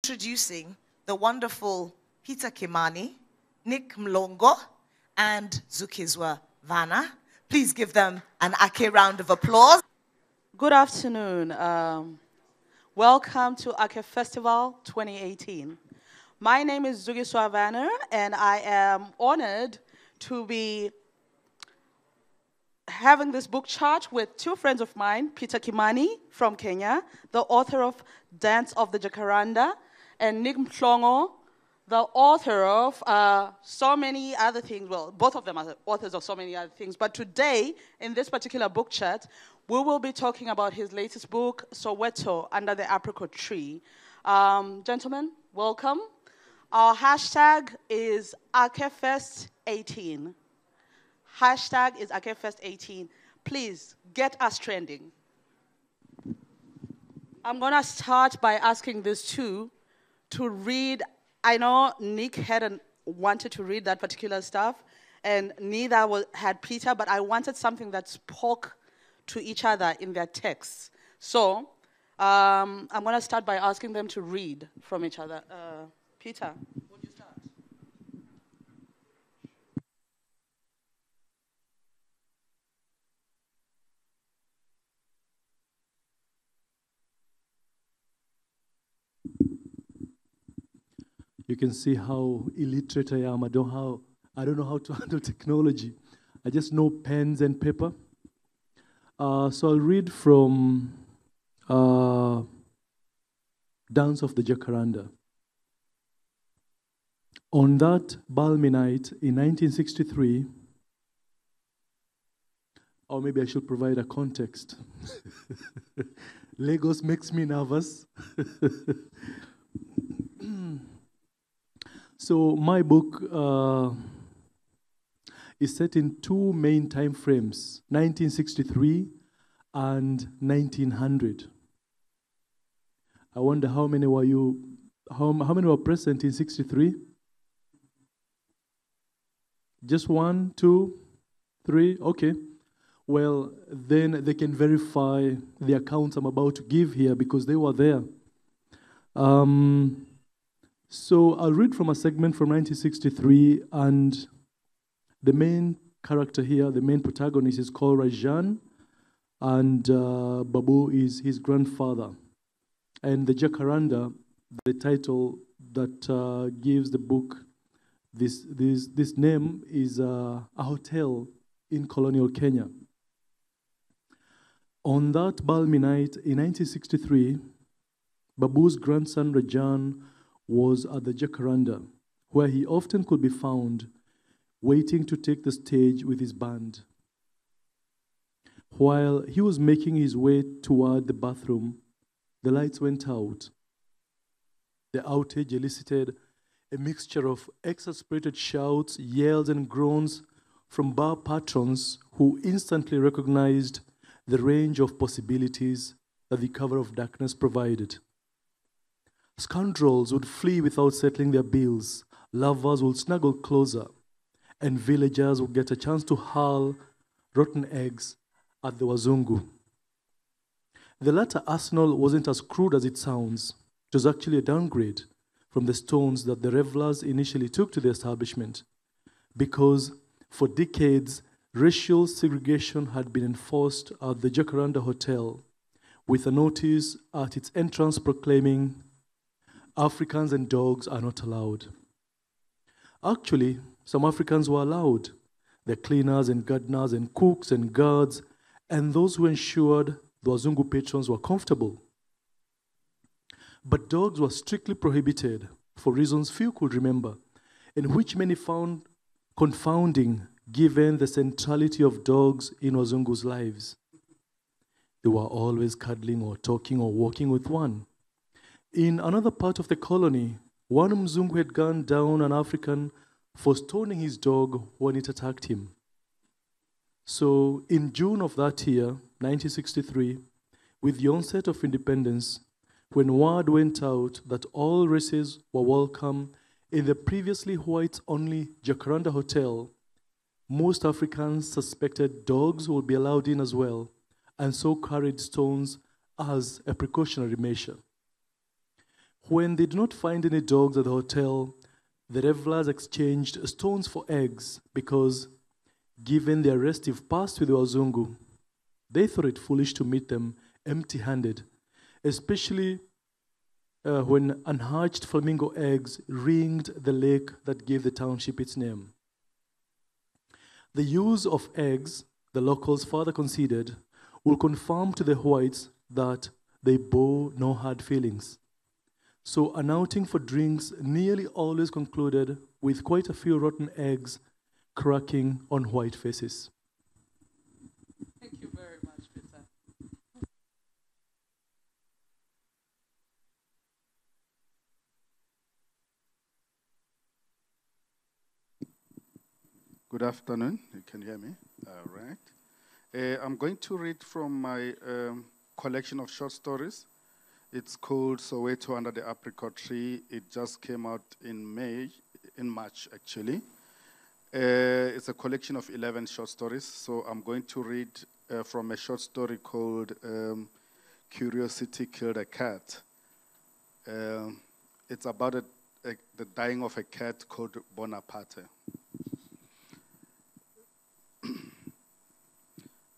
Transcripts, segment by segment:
introducing the wonderful Peter Kimani, Nick Mhlongo, and Zukiswa Wanner. Please give them an Ake round of applause. Good afternoon. Welcome to Ake Festival 2018. My name is Zukiswa Wanner, and I am honored to be having this book charge with two friends of mine, Peter Kimani from Kenya, the author of Dance of the Jakaranda, and Nick Mhlongo, the author of so many other things. Well, both of them are the authors of so many other things. But today, in this particular book chat, we will be talking about his latest book, Soweto, Under the Apricot Tree. Gentlemen, welcome. Our hashtag is AkeFest18. Hashtag is AkeFest18. Please, get us trending. I'm going to start by asking these two to read. I know Nick hadn't wanted to read that particular stuff, and neither had Peter, but I wanted something that spoke to each other in their texts. So I'm going to start by asking them to read from each other. Peter, would you start? You can see how illiterate I am. I don't know how to handle technology. I just know pens and paper. So I'll read from Dance of the Jakaranda. On that balmy night in 1963, or maybe I should provide a context. Lagos makes me nervous. So my book is set in two main time frames, 1963 and 1900. I wonder how many were you, how many were present in 63? Just 1, 2, 3, okay. Well, then they can verify the accounts I'm about to give here because they were there. So I'll read from a segment from 1963, and the main character here, the main protagonist, is called Rajan, and Babu is his grandfather. And the Jakaranda, the title that gives the book this name, is a hotel in colonial Kenya. On that balmy night in 1963, Babu's grandson Rajan was at the Jakaranda, where he often could be found waiting to take the stage with his band. While he was making his way toward the bathroom, the lights went out. The outage elicited a mixture of exasperated shouts, yells, and groans from bar patrons who instantly recognized the range of possibilities that the cover of darkness provided. Scoundrels would flee without settling their bills, lovers would snuggle closer, and villagers would get a chance to hurl rotten eggs at the Wazungu. The latter arsenal wasn't as crude as it sounds. It was actually a downgrade from the stones that the revelers initially took to the establishment, because for decades, racial segregation had been enforced at the Jakaranda Hotel, with a notice at its entrance proclaiming, "Africans and dogs are not allowed." Actually, some Africans were allowed, the cleaners and gardeners and cooks and guards, and those who ensured the Wazungu patrons were comfortable. But dogs were strictly prohibited for reasons few could remember, and which many found confounding given the centrality of dogs in Wazungu's lives. They were always cuddling or talking or walking with one. In another part of the colony, one Mzungu had gunned down an African for stoning his dog when it attacked him. So in June of that year, 1963, with the onset of independence, when word went out that all races were welcome in the previously whites-only Jakaranda Hotel, most Africans suspected dogs would be allowed in as well, and so carried stones as a precautionary measure. When they did not find any dogs at the hotel, the revelers exchanged stones for eggs because, given their restive past with the Wazungu, they thought it foolish to meet them empty-handed, especially when unhatched flamingo eggs ringed the lake that gave the township its name. The use of eggs, the locals further considered, will confirm to the whites that they bore no hard feelings. So an outing for drinks nearly always concluded with quite a few rotten eggs cracking on white faces. Thank you very much, Peter. Good afternoon. You can hear me? All right. I'm going to read from my collection of short stories. It's called Soweto Under the Apricot Tree. It just came out in March actually. It's a collection of 11 short stories. So I'm going to read from a short story called Curiosity Killed a Cat. It's about the dying of a cat called Bonaparte.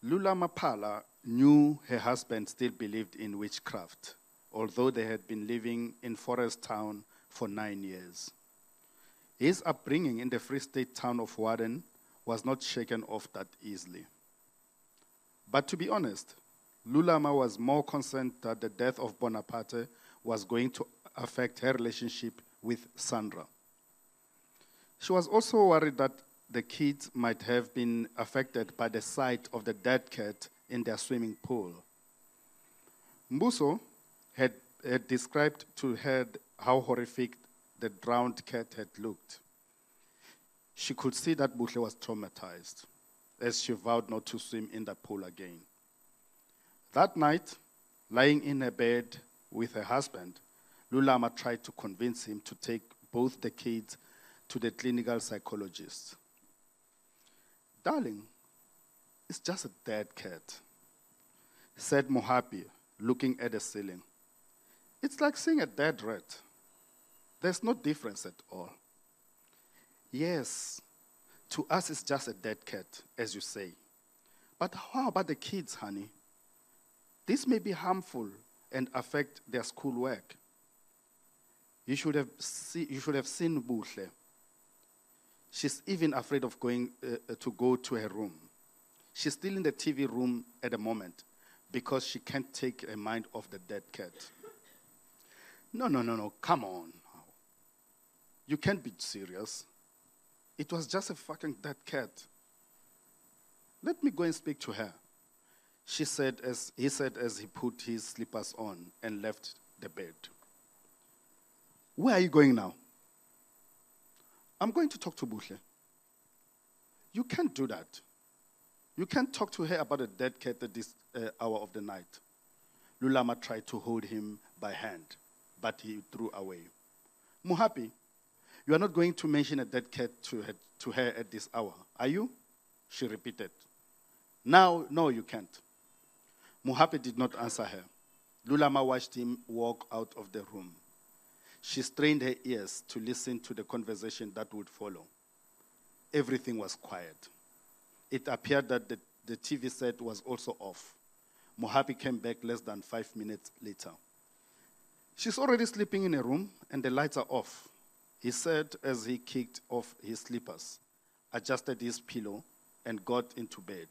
Lula Mapala knew her husband still believed in witchcraft, although they had been living in Forest Town for 9 years. His upbringing in the Free State town of Warden was not shaken off that easily. But to be honest, Lulama was more concerned that the death of Bonaparte was going to affect her relationship with Sandra. She was also worried that the kids might have been affected by the sight of the dead cat in their swimming pool. Mbuso had described to her how horrific the drowned cat had looked. She could see that Buhle was traumatized, as she vowed not to swim in the pool again. That night, lying in her bed with her husband, Lulama tried to convince him to take both the kids to the clinical psychologist. Darling, it's just a dead cat, said Mohapi, looking at the ceiling. It's like seeing a dead rat. There's no difference at all. Yes, to us it's just a dead cat, as you say. But how about the kids, honey? This may be harmful and affect their schoolwork. You should have seen Buhle. She's even afraid of going to go to her room. She's still in the TV room at the moment because she can't take her mind off the dead cat. No, come on. You can't be serious. It was just a fucking dead cat. Let me go and speak to her, he said as he put his slippers on and left the bed. Where are you going now? I'm going to talk to Buhle. You can't do that. You can't talk to her about a dead cat at this hour of the night. Lulama tried to hold him by hand, but he threw away. Muhapi, you are not going to mention a dead cat to her at this hour, are you? She repeated. No, you can't. Muhapi did not answer her. Lulama watched him walk out of the room. She strained her ears to listen to the conversation that would follow. Everything was quiet. It appeared that the TV set was also off. Mohapi came back less than 5 minutes later. She's already sleeping in a room and the lights are off, he said as he kicked off his slippers, adjusted his pillow, and got into bed.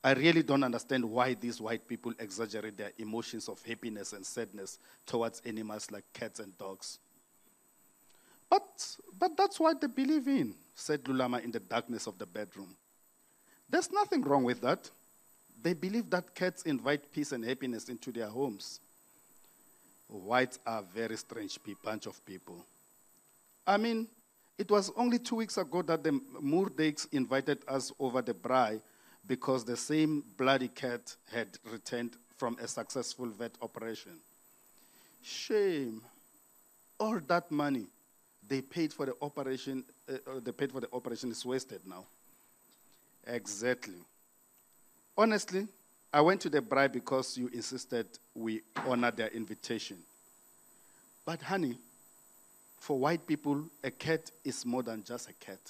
I really don't understand why these white people exaggerate their emotions of happiness and sadness towards animals like cats and dogs. But that's what they believe in, said Lulama in the darkness of the bedroom. There's nothing wrong with that. They believe that cats invite peace and happiness into their homes. Whites are a very strange bunch of people. I mean, it was only 2 weeks ago that the Moerdijks invited us over the braai because the same bloody cat had returned from a successful vet operation. Shame. All that money they paid for the operation is wasted now. Exactly. Honestly, I went to the braai because you insisted we honor their invitation. But honey, for white people, a cat is more than just a cat.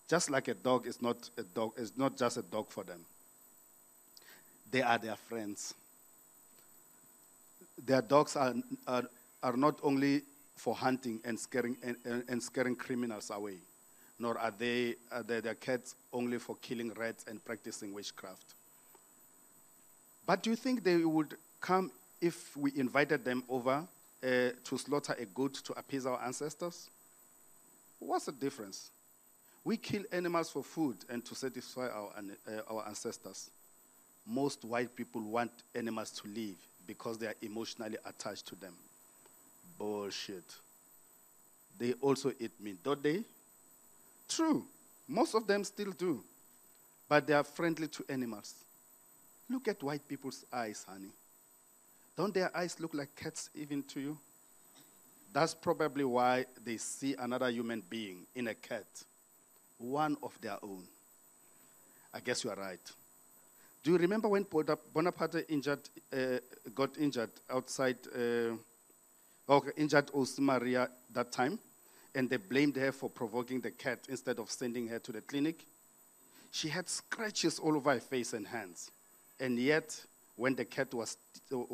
Just like a dog is not a dog, it's not just a dog for them. They are their friends. Their dogs are not only for hunting and scaring criminals away, nor are their cats only for killing rats and practicing witchcraft. But do you think they would come if we invited them over to slaughter a goat to appease our ancestors? What's the difference? We kill animals for food and to satisfy our ancestors. Most white people want animals to live because they are emotionally attached to them. Bullshit. They also eat meat, don't they? True. Most of them still do. But they are friendly to animals. Look at white people's eyes, honey. Don't their eyes look like cats even to you? That's probably why they see another human being in a cat, one of their own. I guess you are right. Do you remember when Bonaparte got injured outside, injured Maria that time, and they blamed her for provoking the cat instead of sending her to the clinic? She had scratches all over her face and hands, and yet, when the cat was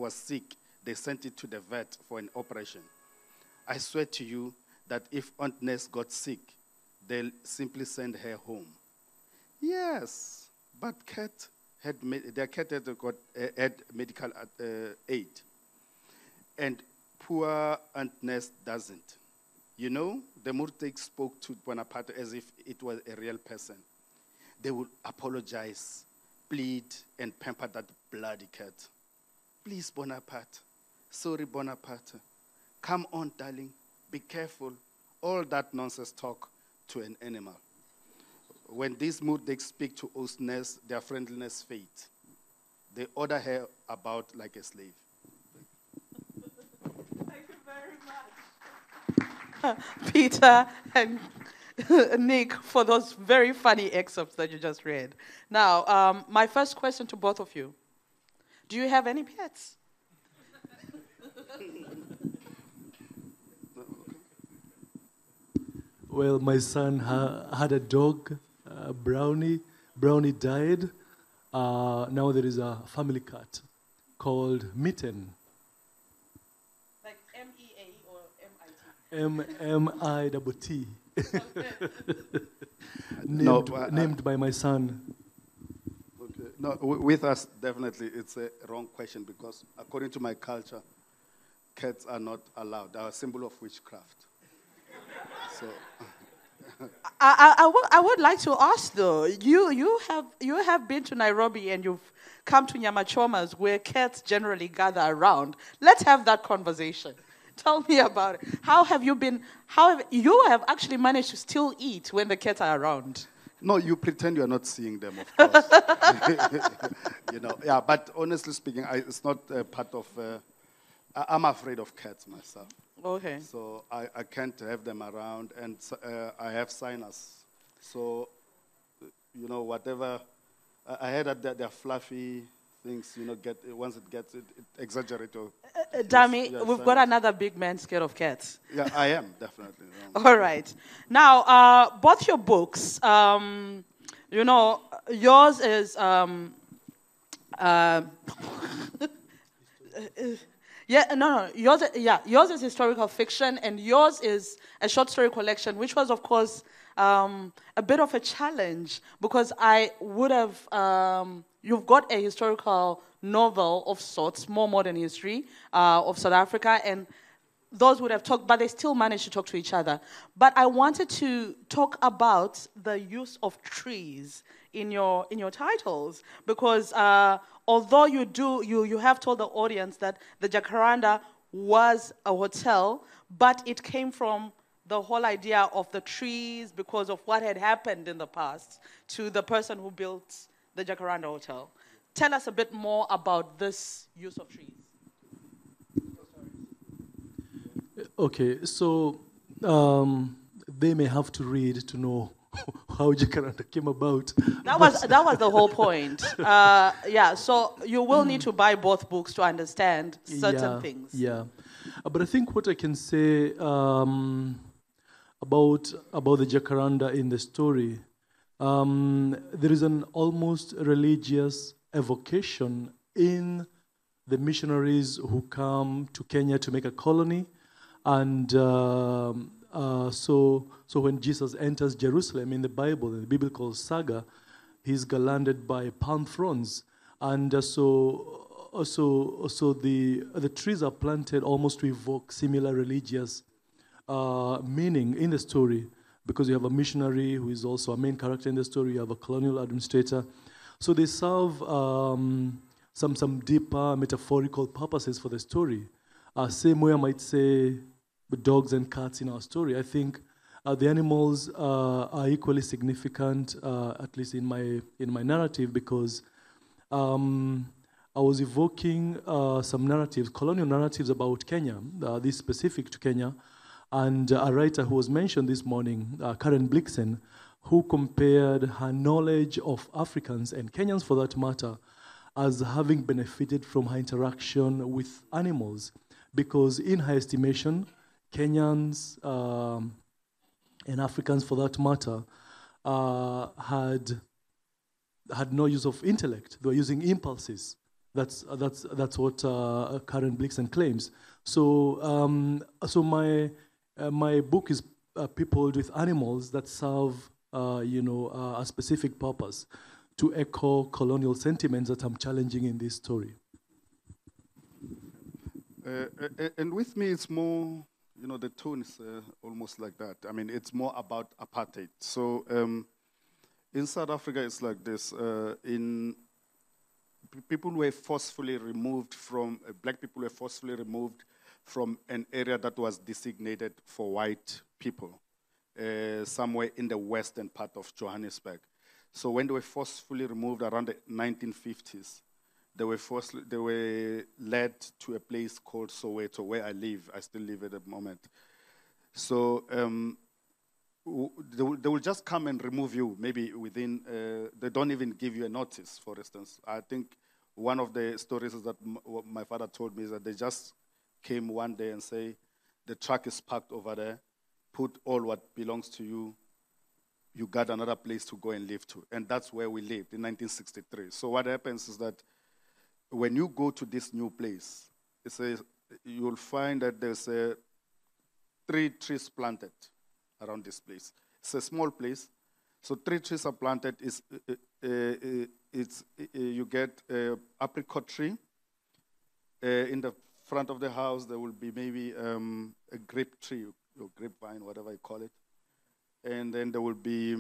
sick, they sent it to the vet for an operation. I swear to you that if Aunt Ness got sick, they'll simply send her home. Yes, but their cat had medical aid. And poor Aunt Ness doesn't. You know, the Murtek spoke to Bonaparte as if it was a real person. They would apologize, plead, and pamper that bloody cat. Please, Bonaparte. Sorry, Bonaparte. Come on, darling. Be careful. All that nonsense talk to an animal. When these Murtek speak to Osnes, their friendliness fades. They order her about like a slave. Thank you very much, Peter and Nick, for those very funny excerpts that you just read. Now, my first question to both of you. Do you have any pets? Well, my son had a dog, Brownie. Brownie died. Now there is a family cat called Mitten. Like M-E-A or M-I-T? M-M-I-T-T. No, named by my son. Okay. No, with us, definitely, it's a wrong question because according to my culture, cats are not allowed. They are a symbol of witchcraft. So, I would like to ask though. You have been to Nairobi and you've come to Nyamachomas where cats generally gather around. Let's have that conversation. Tell me about it. How have you actually managed to still eat when the cats are around? no, you pretend you are not seeing them, of course. Yeah. But honestly speaking, it's not part of. I'm afraid of cats myself. Okay. So I can't have them around, and I have sinus. So, whatever. I heard that they're fluffy things, once it gets it exaggerates. Dami, we've got another big man scared of cats. Yeah, I am, definitely. All right. Now, both your books, yours is... yours is historical fiction, and yours is a short story collection, which was, of course, a bit of a challenge because I would have. You've got a historical novel of sorts, more modern history of South Africa, and those would have talked, but they still managed to talk to each other. But I wanted to talk about the use of trees in your titles because. Although you have told the audience that the Jakaranda was a hotel, but it came from the whole idea of the trees because of what had happened in the past to the person who built the Jakaranda Hotel. Tell us a bit more about this use of trees. Okay, so they may have to read to know how Jakaranda came about. That was the whole point. Yeah, so you will need to buy both books to understand certain things. Yeah, but I think what I can say about the Jacaranda in the story, there is an almost religious evocation in the missionaries who come to Kenya to make a colony, and so when Jesus enters Jerusalem in the Bible, in the biblical saga, he's garlanded by palm fronds, and so the trees are planted almost to evoke similar religious meaning in the story, because you have a missionary who is also a main character in the story. You have a colonial administrator, so they serve some deeper metaphorical purposes for the story. Same way I might say the dogs and cats in our story. I think the animals are equally significant, at least in my narrative, because I was evoking some narratives, colonial narratives about Kenya, this specific to Kenya, and a writer who was mentioned this morning, Karen Blixen, who compared her knowledge of Africans and Kenyans for that matter as having benefited from her interaction with animals, because in her estimation, Kenyans and Africans for that matter had no use of intellect. They were using impulses. That's what Karen Blixen claims. So my book is peopled with animals that serve a specific purpose to echo colonial sentiments that I'm challenging in this story. And with me, it's more, the tone is almost like that. I mean, it's more about apartheid. So in South Africa, it's like this. People were forcefully removed from, black people were forcefully removed from an area that was designated for white people, somewhere in the western part of Johannesburg. So when they were forcefully removed around the 1950s, they were led to a place called Soweto, where I live. I still live at the moment. So they will just come and remove you, maybe within, they don't even give you a notice, for instance. I think one of the stories is that my father told me is that they just came one day and say, the truck is parked over there, put all what belongs to you, you got another place to go and live to. And that's where we lived in 1963. So what happens is that when you go to this new place, you'll find that there's 3 trees planted around this place. It's a small place, so 3 trees are planted. You get apricot tree. In the front of the house, there will be maybe a grape tree, or grapevine, whatever you call it. And then there will be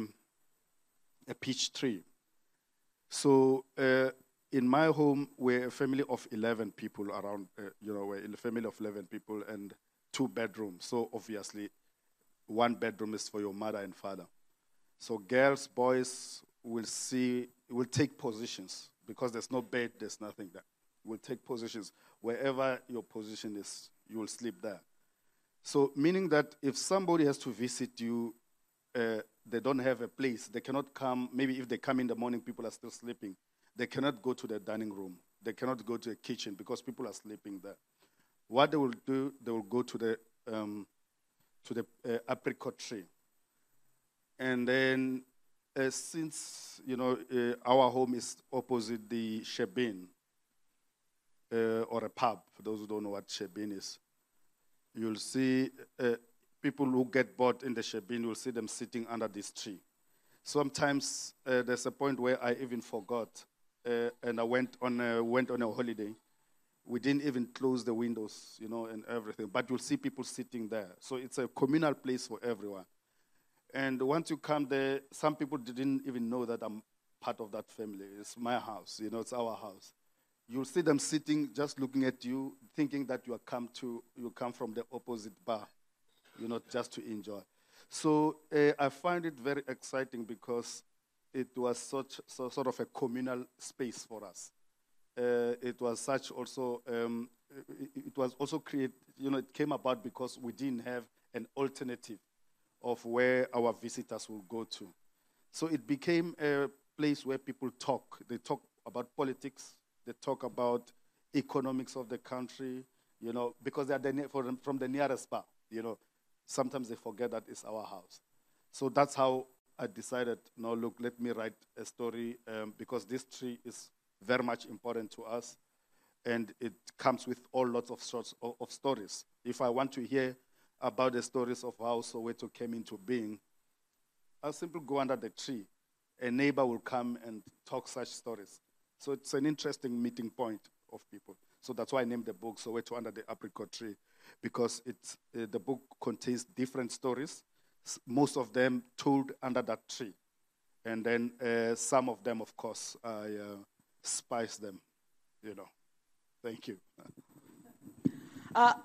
a peach tree. So in my home, we're a family of 11 people around, we're in a family of 11 people and 2 bedrooms. So obviously, 1 bedroom is for your mother and father. So girls, boys will take positions, because there's no bed, there's nothing there. We'll take positions. Wherever your position is, you will sleep there. So meaning that if somebody has to visit you, they don't have a place. They cannot come. Maybe if they come in the morning, people are still sleeping. They cannot go to the dining room. They cannot go to the kitchen because people are sleeping there. What they will do, they will go to the apricot tree. And then since, our home is opposite the shebeen, or a pub, for those who don't know what shebeen is, you'll see people who get bored in the shebeen, you'll see them sitting under this tree. Sometimes there's a point where I even forgot, and I went on a holiday. We didn't even close the windows, and everything. But you'll see people sitting there. So it's a communal place for everyone. And once you come there, some people didn't even know that I'm part of that family. It's my house, it's our house. You'll see them sitting, just looking at you, thinking that you come from the opposite bar, just to enjoy. So I find it very exciting because it was sort of a communal space for us. It was also created, it came about because we didn't have an alternative of where our visitors will go to. So it became a place where people talk. They talk about politics. They talk about economics of the country, you know, because they are from the nearest bar, you know. Sometimes they forget that it's our house. So that's how I decided, no, look, let me write a story because this tree is very much important to us, and it comes with all lots of sorts of stories. If I want to hear about the stories of how Soweto came into being, I'll simply go under the tree. A neighbor will come and talk such stories. So it's an interesting meeting point of people. So that's why I named the book Soweto Under the Apricot Tree, because it's, the book contains different stories, most of them told under that tree. And then some of them, of course, I spice them, you know. Thank you.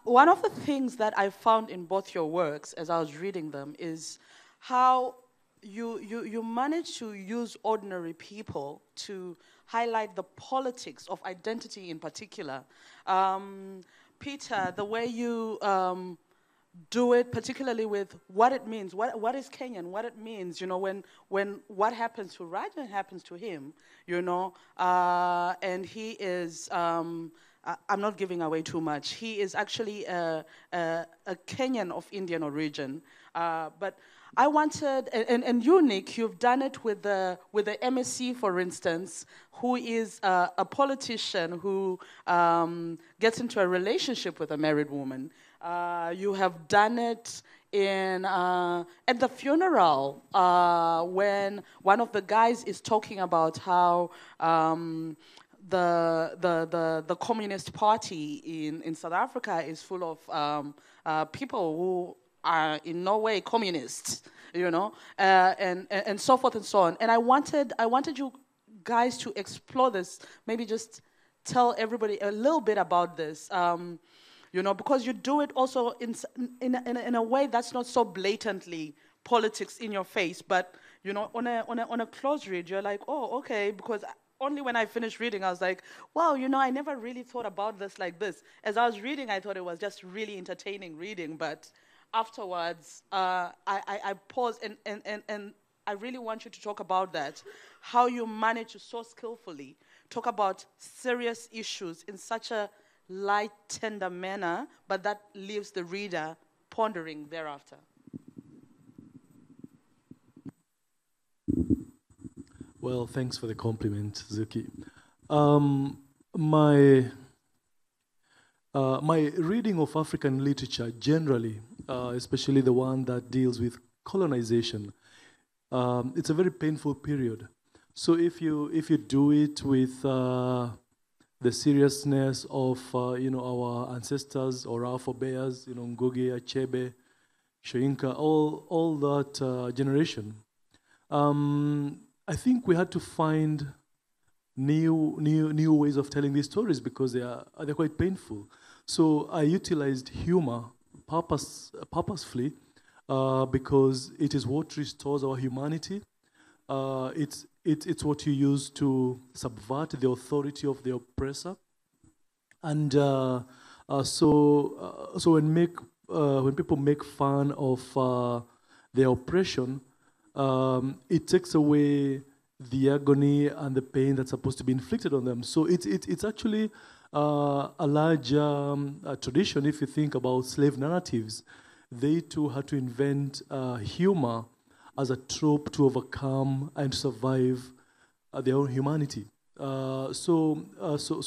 One of the things that I found in both your works as I was reading them is how you manage to use ordinary people to highlight the politics of identity in particular. Peter, the way you do it, particularly with what it means, what is Kenyan, what it means, you know, when what happens to Rajan happens to him, you know, and he is, I'm not giving away too much, he is actually a Kenyan of Indian origin, but I wanted, and you, Nick, you've done it with the MSc, for instance, who is a politician who gets into a relationship with a married woman. You have done it in at the funeral when one of the guys is talking about how the Communist Party in South Africa is full of people who are in no way communists, you know, and so forth and so on. And I wanted you guys to explore this, maybe just tell everybody a little bit about this, you know, because you do it also in a way that's not so blatantly politics in your face, but, you know, on a close read, you're like, oh, okay, because only when I finished reading, I was like, wow, you know, I never really thought about this like this. As I was reading, I thought it was just really entertaining reading, but afterwards, I paused and I really want you to talk about that, how you manage to so skillfully talk about serious issues in such a light, tender manner, but that leaves the reader pondering thereafter. Well, thanks for the compliment, Zuki. My reading of African literature generally, especially the one that deals with colonization, it's a very painful period. So if you do it with the seriousness of you know, our ancestors or our forebears, you know, Ngugi, Achebe, Shoinka, all that generation, I think we had to find new ways of telling these stories because they're quite painful. So I utilized humor purposefully because it is what restores our humanity. It's what you use to subvert the authority of the oppressor. And so when people make fun of their oppression, it takes away the agony and the pain that's supposed to be inflicted on them. So it's actually a large tradition. If you think about slave narratives, they too had to invent humor as a trope to overcome and survive their own humanity. So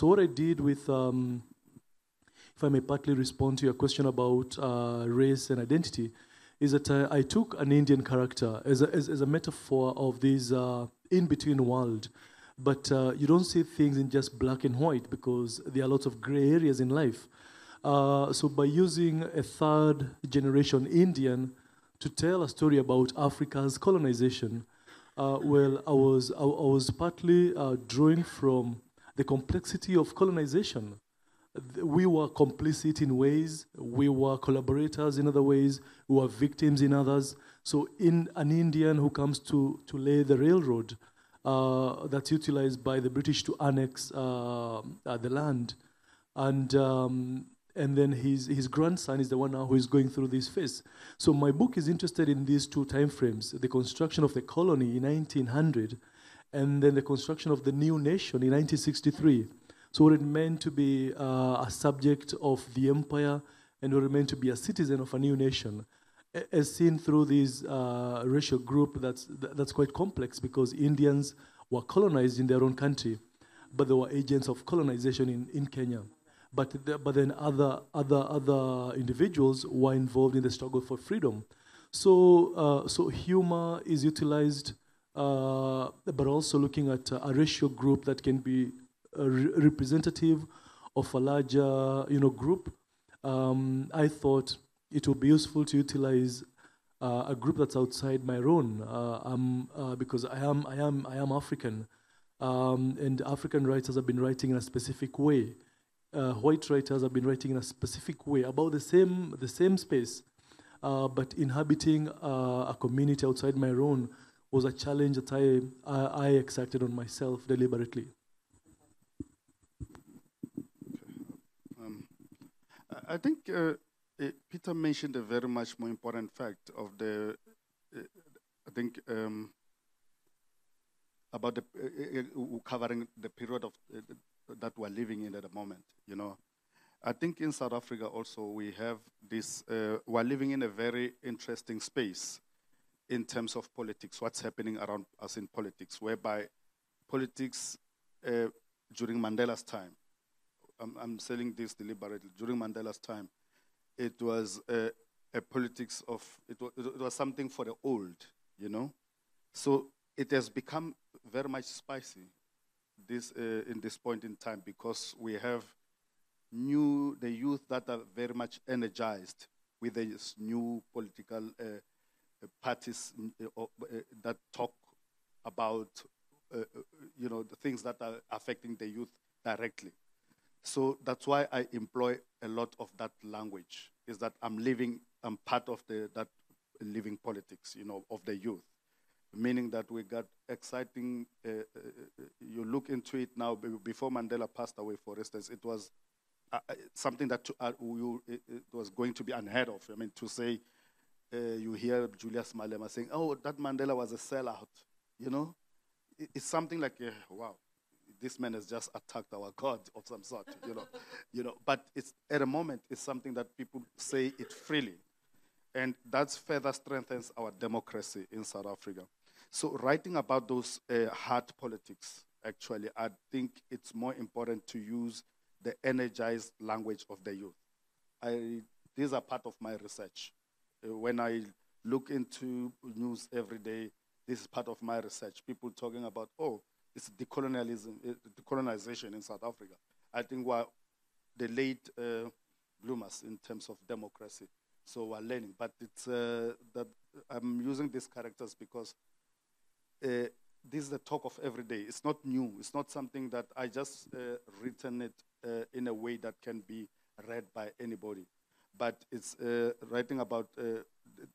what I did with, if I may partly respond to your question about race and identity, is that I took an Indian character as a metaphor of this in-between world. But you don't see things in just black and white because there are lots of gray areas in life. So by using a third generation Indian to tell a story about Africa's colonization, well, I was partly drawing from the complexity of colonization. We were complicit in ways, we were collaborators in other ways, we were victims in others. So in an Indian who comes to lay the railroad that's utilized by the British to annex the land, and and then his grandson is the one now who is going through this phase. So my book is interested in these two time frames, the construction of the colony in 1900, and then the construction of the new nation in 1963. So what it meant to be a subject of the empire, and what it meant to be a citizen of a new nation, as seen through this racial group that's quite complex, because Indians were colonized in their own country, but they were agents of colonization in Kenya. But then other individuals were involved in the struggle for freedom. So humor is utilized, but also looking at a racial group that can be representative of a larger group. I thought it would be useful to utilize a group that's outside my own, because I am African, and African writers have been writing in a specific way. White writers have been writing in a specific way about the same space, but inhabiting a community outside my own was a challenge that I exacted on myself deliberately. I think Peter mentioned a very much more important fact of the, I think, about the covering the period of that we're living in at the moment. I think in South Africa also we have this. We're living in a very interesting space in terms of politics. What's happening around us in politics, whereby politics during Mandela's time. I'm saying this deliberately. During Mandela's time, it was a politics of, it was something for the old, So it has become very much spicy in this point in time, because we have the youth that are very much energized with these new political parties that talk about, the things that are affecting the youth directly. So that's why I employ a lot of that language, is that I'm part of that living politics, of the youth. Meaning that we got exciting, you look into it now, before Mandela passed away, for instance, it was something that it was going to be unheard of. I mean, to say, you hear Julius Malema saying, oh, that Mandela was a sellout, It's something like, wow. This man has just attacked our God of some sort, But it's at a moment, it's something that people say it freely, and that further strengthens our democracy in South Africa. So writing about those hard politics, actually, I think it's more important to use the energized language of the youth. These are part of my research. When I look into news every day, this is part of my research. People talking about, it's decolonization in South Africa. I think we're the late bloomers in terms of democracy. So we're learning. But it's that I'm using these characters because this is the talk of every day. It's not new. It's not something that I just written it in a way that can be read by anybody. But it's writing about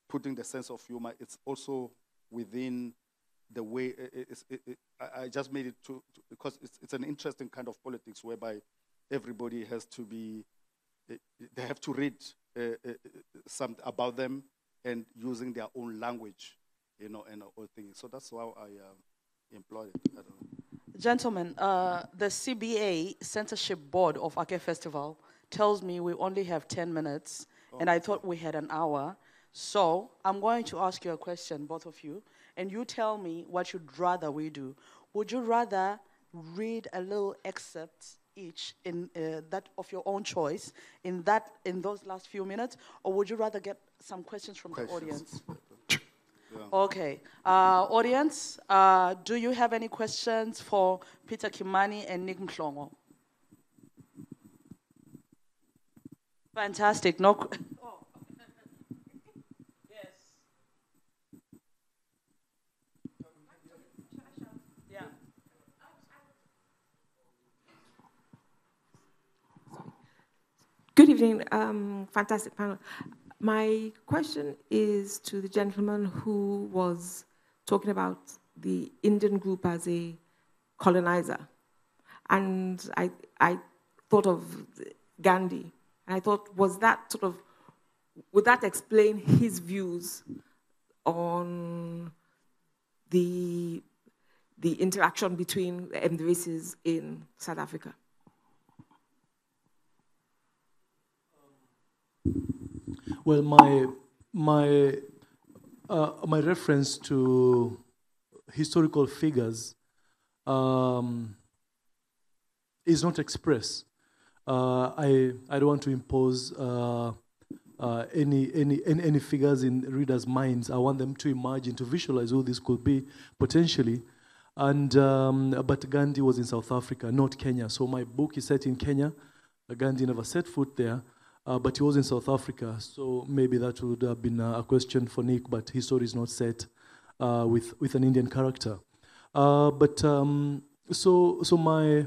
putting the sense of humor. It's also within the way I just made it because it's an interesting kind of politics whereby everybody has to be, they have to read something about them and using their own language, and all things. So that's how I employed it. I don't know. Gentlemen, the CBA Censorship Board of Ake Festival tells me we only have 10 minutes, and I thought we had an hour. So I'm going to ask you a question, both of you, and you tell me what you'd rather we do. Would you rather read a little excerpt each in that of your own choice in those last few minutes, or would you rather get some questions from the audience? Yeah. Okay, audience, do you have any questions for Peter Kimani and Nick Mhlongo? Fantastic. No. Good evening, fantastic panel. My question is to the gentleman who was talking about the Indian group as a colonizer. And I thought of Gandhi And I thought, would that explain his views on the interaction between the races in South Africa? Well, my reference to historical figures is not express. I don't want to impose any figures in readers' minds. I want them to imagine, to visualize who this could be potentially. And but Gandhi was in South Africa, not Kenya. So my book is set in Kenya. Gandhi never set foot there, but he was in South Africa. So maybe that would have been a question for Nick. But his story is not set with an Indian character. So my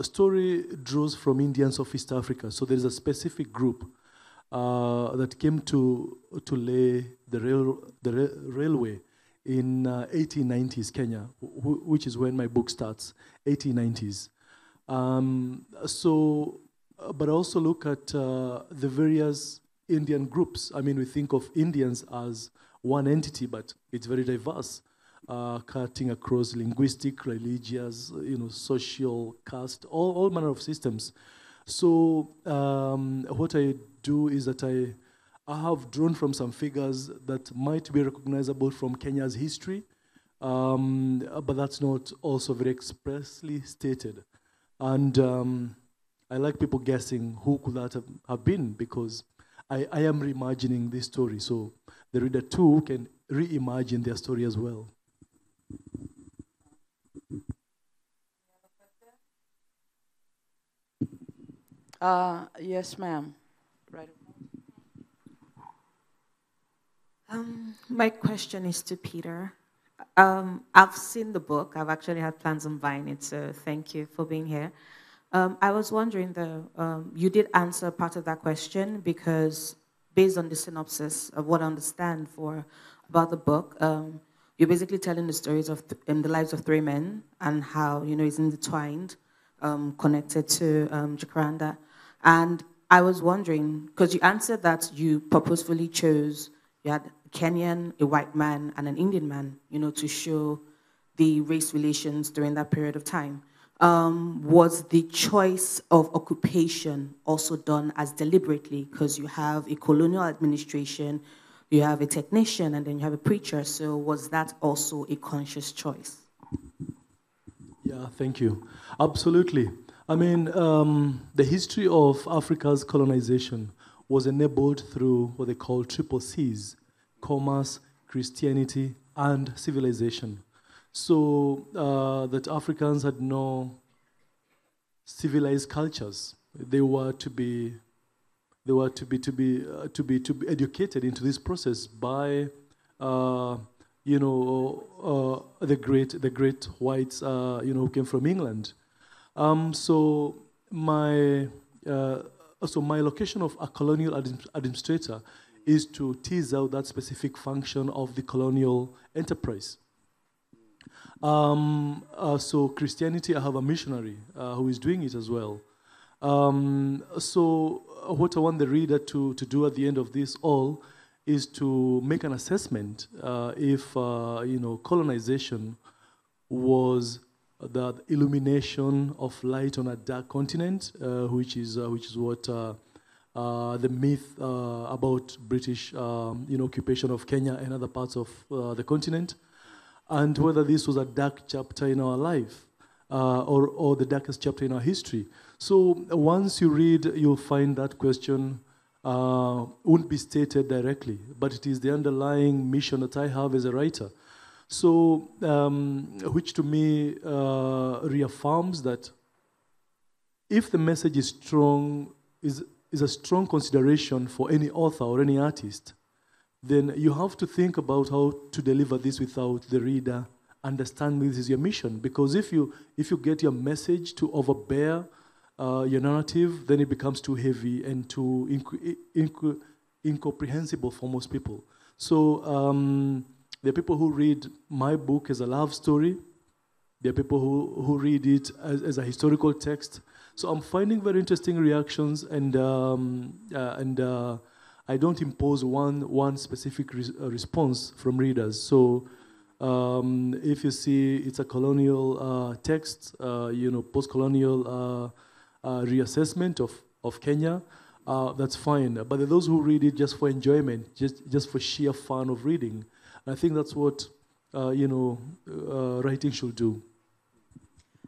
story draws from Indians of East Africa. So there is a specific group that came to lay the railway in 1890s Kenya, which is when my book starts, 1890s. But also look at the various Indian groups. I mean, we think of Indians as one entity, but it's very diverse, cutting across linguistic, religious, social, caste, all manner of systems. So what I do is that I have drawn from some figures that might be recognizable from Kenya's history, but that's not also very expressly stated. And I like people guessing who could that have been, because I am reimagining this story, so the reader too can reimagine their story as well. Yes, ma'am. Right. My question is to Peter. I've seen the book. I've actually had plans on buying it, so thank you for being here. I was wondering, though, you did answer part of that question, because based on the synopsis of what I understand about the book, you're basically telling the stories of the lives of three men and how, it's intertwined, connected to Jakaranda. And I was wondering, because you answered that you purposefully chose, you had a Kenyan, a white man, and an Indian man, to show the race relations during that period of time. Was the choice of occupation also done as deliberately? Because you have a colonial administration, you have a technician, and then you have a preacher. So was that also a conscious choice? Yeah, thank you. Absolutely. I mean, the history of Africa's colonization was enabled through what they call triple C's: commerce, Christianity, and civilization. So that Africans had no civilized cultures. They were to be educated into this process by the great whites who came from England. So my location of a colonial administrator is to tease out that specific function of the colonial enterprise. So Christianity, I have a missionary who is doing it as well. So what I want the reader to do at the end of this all is to make an assessment if colonization was the illumination of light on a dark continent, which is what the myth about British occupation of Kenya and other parts of the continent, and whether this was a dark chapter in our life or the darkest chapter in our history. So once you read, you'll find that question won't be stated directly, but it is the underlying mission that I have as a writer. So, which to me reaffirms that if the message is strong, is a strong consideration for any author or any artist, then you have to think about how to deliver this without the reader understanding this is your mission. Because if you get your message to overbear your narrative, then it becomes too heavy and too incomprehensible for most people. So there are people who read my book as a love story. There are people who read it as a historical text. So I'm finding very interesting reactions, and I don't impose one specific response from readers. So if you see it's a colonial text, post-colonial reassessment of Kenya, that's fine. But there are those who read it just for enjoyment, just for sheer fun of reading. And I think that's what writing should do.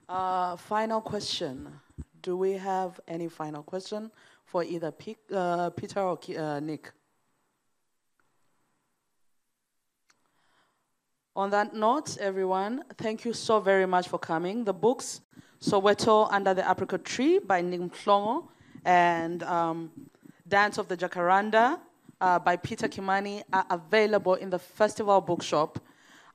Final question. Do we have any final question for either Peter or Nick? On that note, everyone, thank you so very much for coming. The books, Soweto Under the Apricot Tree by Nick Mhlongo and Dance of the Jakaranda by Peter Kimani are available in the festival bookshop.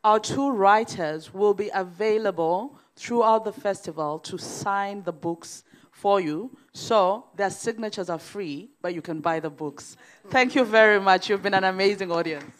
Our two writers will be available throughout the festival to sign the books for you. So their signatures are free, but you can buy the books. Thank you very much. You've been an amazing audience.